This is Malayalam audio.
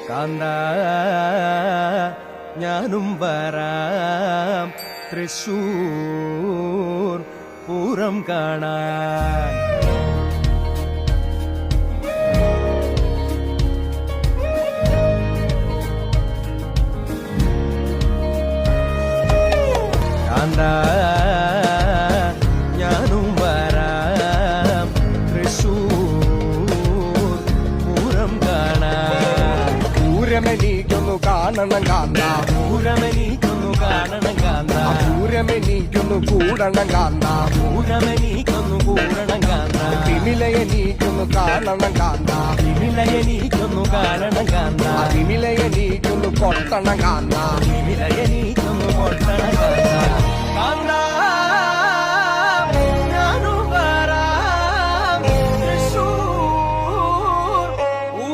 കാന്ത ഞാനും വരാം തൃശൂർ പൂരം കാണാൻ. കാന്ത ഞാനും വരാം തൃശൂർ പൂരം കാണാൻ. പൂരമെനിക്കൊന്നു കാണണം കാന്ത, പൂരമെനിക്കൊന്നു കാണണം കാന്ത, പൂരമെനിക്കൊന്നു കൂടണം കാന്ത, പൂരമെനിക്കൊന്നു കൂടണം കാന്ത, വിമിലയെനിക്കൊന്നു കാണണം കാന്ത, വിമിലയെനിക്കൊന്നു കാണണം കാന്ത, വിമിലയെനിക്കൊന്നു കൊട്ടണം കാന്ത, വിമിലയെനിക്കൊന്നു കൊട്ടണം കാന്ത. കാന്ത